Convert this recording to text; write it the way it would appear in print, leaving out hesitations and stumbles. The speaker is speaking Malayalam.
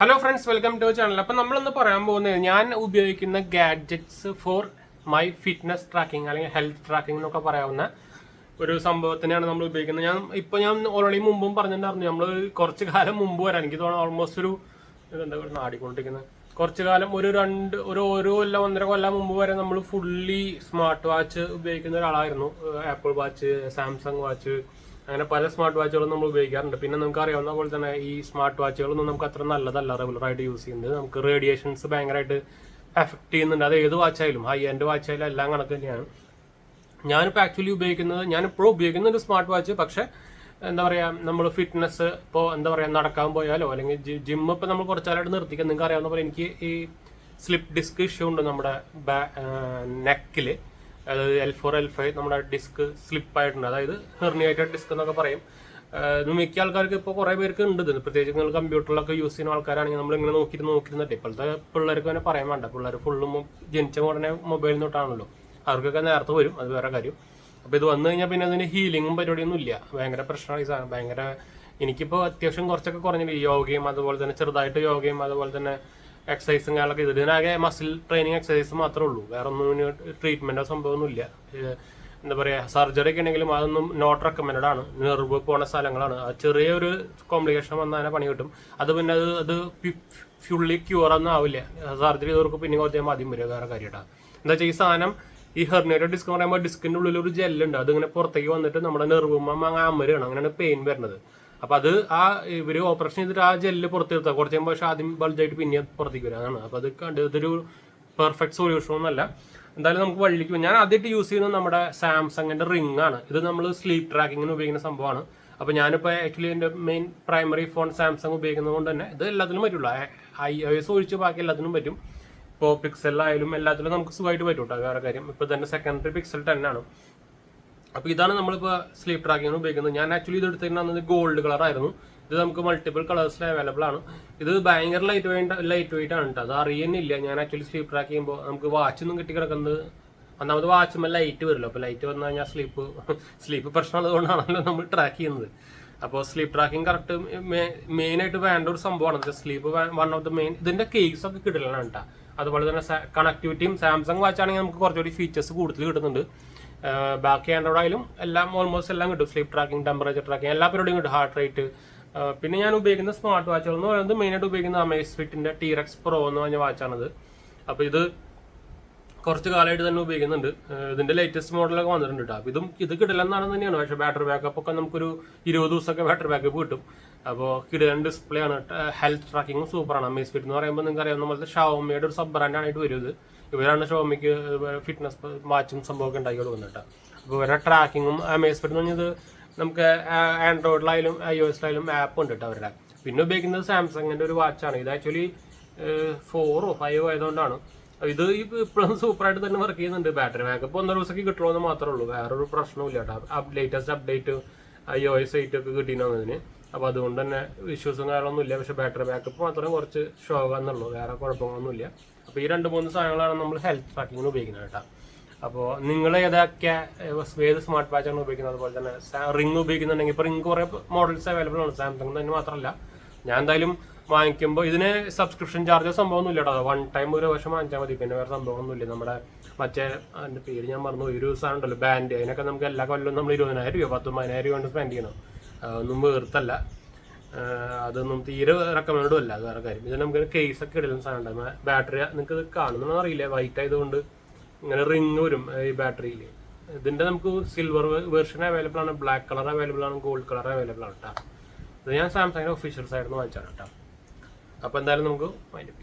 Hello friends, welcome to channel. അപ്പം നമ്മളിന്ന് പറയാൻ പോകുന്നത് ഞാൻ ഉപയോഗിക്കുന്ന gadgets for my fitness tracking അല്ലെങ്കിൽ ഹെൽത്ത് ട്രാക്കിംഗ് എന്നൊക്കെ പറയാവുന്ന ഒരു സംഭവത്തിനെയാണ് നമ്മൾ ഉപയോഗിക്കുന്നത്. ഞാൻ ഓൾറെഡി മുമ്പും പറഞ്ഞിട്ടുണ്ടായിരുന്നു. നമ്മൾ കുറച്ച് കാലം മുമ്പ് വരാൻ എനിക്ക് തോന്നുന്നു ഓൾമോസ്റ്റ് ഒരു എന്താ നാടിക്കൊണ്ടിരിക്കുന്നത് കുറച്ച് കാലം ഒരു കൊല്ലം 1.5 കൊല്ലം മുമ്പ് വരെ നമ്മൾ ഫുള്ളി സ്മാർട്ട് വാച്ച് ഉപയോഗിക്കുന്ന ഒരാളായിരുന്നു. ആപ്പിൾ വാച്ച്, സാംസങ് വാച്ച്, അങ്ങനെ പല സ്മാർട്ട് വാച്ചുകളും നമ്മൾ ഉപയോഗിക്കാറുണ്ട്. പിന്നെ നമുക്ക് അറിയാവുന്ന പോലെ തന്നെ ഈ സ്മാർട്ട് വാച്ചുകളൊന്നും നമുക്ക് അത്ര നല്ലതല്ല റെഗുലറായിട്ട് യൂസ് ചെയ്യുന്നത്. നമുക്ക് റേഡിയേഷൻസ് ഭയങ്കരമായിട്ട് എഫക്ട് ചെയ്യുന്നുണ്ട്. അത് ഏത് വാച്ചായാലും, ഹൈ എൻഡ് വാച്ചായാലും എല്ലാം കണക്ക് തന്നെയാണ്. ഞാനിപ്പോൾ ആക്ച്വലി ഞാനിപ്പോഴും ഉപയോഗിക്കുന്ന ഒരു സ്മാർട്ട് വാച്ച്. പക്ഷേ എന്താ പറയുക, നമ്മൾ ഫിറ്റ്നസ് ഇപ്പോൾ എന്താ പറയുക നടക്കാൻ പോയാലോ അല്ലെങ്കിൽ ജിമ്മ് ഇപ്പോൾ നമ്മൾ കുറച്ചാലായിട്ട് നിർത്തിക്കാം. നിങ്ങൾക്ക് അറിയാവുന്ന പോലെ എനിക്ക് ഈ സ്ലിപ്പ് ഡിസ്ക് ഇഷ്യൂ ഉണ്ട് നമ്മുടെ നെക്കിൽ. അതായത് L4 L5 നമ്മുടെ ഡിസ്ക് സ്ലിപ്പായിട്ടുണ്ട്. അതായത് ഹെർണിയേറ്റഡ് ഡിസ്ക് എന്നൊക്കെ പറയും. ഇത് മിക്ക ആൾക്കാർക്ക് ഇപ്പോൾ കുറേ പേർക്ക് ഉണ്ട് ഇത്. പ്രത്യേകിച്ച് നിങ്ങൾ കമ്പ്യൂട്ടറിലൊക്കെ യൂസ് ചെയ്യുന്ന ആൾക്കാരാണെങ്കിൽ നമ്മളിങ്ങനെ നോക്കിയിരുന്നിട്ട് ഇപ്പോഴത്തെ പിള്ളേർക്ക് തന്നെ പറയാൻ വേണ്ട. പിള്ളേർ ഫുള്ളും ജനിച്ച ഉടനെ മൊബൈലിൽ നിന്നിട്ടാണല്ലോ. അവർക്കൊക്കെ നേരത്തെ വരും, അത് വേറെ കാര്യം. അപ്പോൾ ഇത് വന്നു കഴിഞ്ഞാൽ പിന്നെ അതിന് ഹീലിങ്ങും പരിപാടിയൊന്നും ഇല്ല. ഭയങ്കര പ്രശ്നമാണ് ഈ സാധനം. എനിക്കിപ്പോൾ അത്യാവശ്യം കുറച്ചൊക്കെ കുറഞ്ഞില്ല. യോഗയും അതുപോലെ തന്നെ ചെറുതായിട്ട് യോഗയും അതുപോലെ തന്നെ എക്സസൈസും കാര്യങ്ങളൊക്കെ. ഇതിനാകെ മസിൽ ട്രെയിനിങ് എക്സസൈസ് മാത്രമേ ഉള്ളൂ. വേറെ ഒന്നും ട്രീറ്റ്മെൻറ്റോ സംഭവമൊന്നുമില്ല. എന്താ പറയുക, സർജറി ഒക്കെ ഉണ്ടെങ്കിലും അതൊന്നും നോട്ട് റെക്കമെൻഡഡ് ആണ്. നെർവ് പോണ സ്ഥലങ്ങളാണ്. ചെറിയൊരു കോംപ്ലിക്കേഷൻ വന്നാൽ തന്നെ പണി കിട്ടും. അത് പിന്നെ അത് ഫുള്ളി ക്യൂർ ഒന്നും ആവില്ല. സർജറി ചെയ്തവർക്ക് പിന്നെ കുറച്ച് ആദ്യം വരിക വേറെ കാര്യമായിട്ടാണ്. എന്താ വെച്ചാൽ ഈ സാധനം, ഈ ഹെർണിയേറ്റഡ് ഡിസ്ക് എന്ന് പറയുമ്പോൾ ഡിസ്കിൻ്റെ ഉള്ളിൽ ഒരു ജെല്ലുണ്ട്. അതിങ്ങനെ പുറത്തേക്ക് വന്നിട്ട് നമ്മുടെ നെർവുമ്മ അമരുകയാണ്. അങ്ങനെയാണ് പെയിൻ വരുന്നത്. അപ്പം അത് ഇവർ ഓപ്പറേഷൻ ചെയ്തിട്ട് ആ ജെല്ല് പുറത്ത് നിർത്തുക. കുറച്ച് കഴിയുമ്പോൾ പക്ഷേ ആദ്യം ബൾജായിട്ട് പിന്നെ പുറത്തേക്ക് വരിക. അതാണ്. അപ്പോൾ അത് ഇതൊരു പെർഫെക്റ്റ് സൊല്യൂഷൻ ഒന്നല്ല. എന്തായാലും നമുക്ക് വഴിക്ക് പോയി. ഞാൻ ആദ്യമായിട്ട് യൂസ് ചെയ്യുന്നത് നമ്മുടെ സാംസങ്ങിൻ്റെ റിംഗ് ആണ്. ഇത് നമ്മൾ സ്ലീപ്പ് ട്രാക്കിങ്ങിന് ഉപയോഗിക്കുന്ന സംഭവമാണ്. അപ്പോൾ ഞാനിപ്പോൾ ആക്ച്വലി എൻ്റെ മെയിൻ പ്രൈമറി ഫോൺ സാംസങ് ഉപയോഗിക്കുന്നത് കൊണ്ട് തന്നെ ഇത് എല്ലാത്തിനും പറ്റുള്ളൂ. iOS ഒഴിച്ച് ബാക്കി എല്ലാത്തിനും പറ്റും. ഇപ്പോൾ പിക്സലിലായാലും എല്ലാത്തിലും നമുക്ക് സുഖമായിട്ട് പറ്റും കേട്ടോ, വേറെ കാര്യം. ഇപ്പോൾ തന്നെ സെക്കൻഡറി പിക്സൽ 10 ആണ്. അപ്പോൾ ഇതാണ് നമ്മളിപ്പോൾ സ്ലീപ്പ് ട്രാക്കിങ്ങിന് ഉപയോഗിക്കുന്നത്. ഞാൻ ആക്ച്വലി ഇത് എടുത്തിട്ടുണ്ടെന്നത് ഗോൾഡ് കളറായിരുന്നു. ഇത് നമുക്ക് മൾട്ടിപ്പിൾ കളേഴ്സിൽ അവൈലബിൾ ആണ്. ഇത് ഭയങ്കര ലൈറ്റ് വെയിറ്റ് ആണ് കേട്ടോ. അത് അറിയുന്നില്ല. ഞാൻ ആക്ച്വലി സ്ലീപ്പ് ട്രാക്ക് ചെയ്യുമ്പോൾ നമുക്ക് വാച്ചൊന്നും കിട്ടി കിടക്കുന്നത്. ഒന്നാമത് വാച്ചുമ്പോൾ ലൈറ്റ് വരുമല്ലോ. അപ്പോൾ ലൈറ്റ് വന്നു കഴിഞ്ഞാൽ സ്ലീപ്പ് പ്രശ്നമുള്ളതുകൊണ്ടാണല്ലോ നമ്മൾ ട്രാക്ക് ചെയ്യുന്നത്. അപ്പോൾ സ്ലീപ്പ് ട്രാക്കിംഗ് കറക്റ്റ് മെയിനായിട്ട് വേണ്ട ഒരു സംഭവമാണ്. Sleep one of the main. ഇതിൻ്റെ കേസൊക്കെ കിട്ടലാണ് കേട്ടോ. അതുപോലെ തന്നെ കണക്ടിവിറ്റിയും സാംസങ് വാച്ചാണെങ്കിൽ നമുക്ക് കുറച്ചുകൂടി ഫീച്ചേഴ്സ് കൂടുതൽ കിട്ടുന്നുണ്ട്. ബാക്കി ആൻഡ്രോയിഡ് ആയാലും എല്ലാം ഓൾമോസ്റ്റ് എല്ലാം കിട്ടും. സ്ലീപ്പ് ട്രാക്കിംഗ്, ടെമ്പറേച്ചർ ട്രാക്കിംഗ്, എല്ലാ പരിപാടിയും കിട്ടും. Heart rate. പിന്നെ ഞാൻ ഉപയോഗിക്കുന്ന സ്മാർട്ട് വാച്ചുകൾ എന്ന് പറയുന്നത് മെയിനായിട്ട് ഉപയോഗിക്കുന്ന അമേസ്ഫിറ്റിൻ്റെ T-Rex Pro എന്ന് പറഞ്ഞ വാച്ചാണിത്. അപ്പോൾ ഇത് കുറച്ച് കാലമായിട്ട് തന്നെ ഉപയോഗിക്കുന്നുണ്ട്. ഇതിൻ്റെ ലേറ്റസ്റ്റ് മോഡലൊക്കെ വന്നിട്ടുണ്ട് കേട്ടോ. അപ്പോൾ ഇത് കിടിലെന്നാണെന്ന് തന്നെയാണ്. പക്ഷേ ബാറ്ററി ബാക്കപ്പ് ഒക്കെ നമുക്കൊരു 20 ദിവസമൊക്കെ ബാറ്ററി ബാക്കപ്പ് കിട്ടും. അപ്പോൾ കിടിലൻ ഡിസ്പ്ലേ ആണ്. ഹെൽത്ത് ട്രാക്കിങ്ങും സൂപ്പറാണ്. അമേസ്ഫിറ്റ് എന്ന് പറയുമ്പോൾ നിങ്ങൾക്ക് അറിയാവുന്ന പോലത്തെ ഷവോമിയുടെ ഒരു സബ് ബ്രാൻഡായിട്ട് വരും ഇത്. ഇവരാണ് ഷവോമിക്ക് ഫിറ്റ്നസ് വാച്ചും സംഭവമൊക്കെ ഉണ്ടാക്കി കൊടുക്കുന്നത് കേട്ടോ. അപ്പോൾ ഇവരുടെ ട്രാക്കിങ്ങും അമേസ്ഫിറ്റ് എന്ന് പറഞ്ഞത് നമുക്ക് ആൻഡ്രോയിഡിലായാലും iOS-ലായാലും ആപ്പ് ഉണ്ട് കേട്ടോ അവരുടെ. പിന്നെ ഉപയോഗിക്കുന്നത് സാംസങ്ങിൻ്റെ ഒരു വാച്ചാണ്. ഇത് ആക്ച്വലി 4 or 5 ആയതുകൊണ്ടാണ്. ഇത് ഇപ്പോഴും സൂപ്പറായിട്ട് തന്നെ വർക്ക് ചെയ്യുന്നുണ്ട്. ബാറ്ററി ബാക്കപ്പ് 1 ദിവസമൊക്കെ കിട്ടുമെന്ന് മാത്രമേ ഉള്ളൂ. വേറൊരു പ്രശ്നമില്ല കേട്ടോ. ലേറ്റസ്റ്റ് അപ്ഡേറ്റ് iOS 8 ഒക്കെ കിട്ടിയിട്ടുള്ളതിന്. അപ്പോൾ അതുകൊണ്ട് തന്നെ ഇഷ്യൂസും കാര്യങ്ങളൊന്നും ഇല്ല. പക്ഷേ ബാറ്ററി ബാക്കപ്പ് മാത്രമേ കുറച്ച് ഷോകാന്നുള്ളൂ. വേറെ കുഴപ്പങ്ങളൊന്നുമില്ല. അപ്പോൾ ഈ 2-3 സാധനങ്ങളാണ് നമ്മൾ ഹെൽത്ത് ട്രാക്കിങ്ങിന് ഉപയോഗിക്കുന്നത് കേട്ടോ. അപ്പോൾ നിങ്ങൾ ഏത് സ്മാർട്ട് വാച്ചാണ് ഉപയോഗിക്കുന്നത്, അതുപോലെ തന്നെ റിംഗ് ഉപയോഗിക്കുന്നുണ്ടെങ്കിൽ ഇപ്പോൾ റിംഗ് കുറേ മോഡൽസ് അവൈലബിൾ ആണ്. സാംസങ് തന്നെ മാത്രമല്ല. ഞാൻ എന്തായാലും വാങ്ങിക്കുമ്പോൾ ഇതിന് സബ്സ്ക്രിപ്ഷൻ ചാർജോ സംഭവമൊന്നും ഇല്ല കേട്ടോ. 1 ടൈം ഒരു വർഷം വാങ്ങിച്ചാൽ മതി. പിന്നെ വേറെ സംഭവമൊന്നുമില്ല. നമ്മുടെ അതിൻ്റെ പേര് ഞാൻ മറന്നു. ഒരു സാധനം ഉണ്ടല്ലോ, ബാൻഡ്. അതിനൊക്കെ നമുക്ക് എല്ലാ കൊല്ലവും നമ്മൾ 20,000 രൂപ 10,000 കൊണ്ട് സ്പെൻഡ് ചെയ്യണം. ഒന്നും വേർത്തല്ല. അതൊന്നും തീരെ റെക്കമെൻഡും അല്ല. അത് വേറെ കാര്യം. ഇത് നമുക്ക് കേസൊക്കെ ഇടലും സാധനം ഉണ്ടാകും. ബാറ്ററി നിങ്ങൾക്ക് ഇത് കാണുന്നതെന്ന് അറിയില്ല, വൈറ്റ് ആയതുകൊണ്ട് ഇങ്ങനെ റിങ് വരും ഈ ബാറ്ററിയിൽ. ഇതിൻ്റെ നമുക്ക് സിൽവർ വെർഷൻ അവൈലബിൾ ആണ്, ബ്ലാക്ക് കളർ അവൈലബിൾ ആണ്, ഗോൾഡ് കളർ അവൈലബിൾ ആണ് കേട്ടോ. ഇത് ഞാൻ സാംസങ്ങിൻ്റെ ഒഫീഷ്യൽ സൈഡിൽ നിന്ന് വാങ്ങിച്ചാണ് കേട്ടോ. അപ്പോൾ എന്തായാലും നമുക്ക് മൈൻഡ്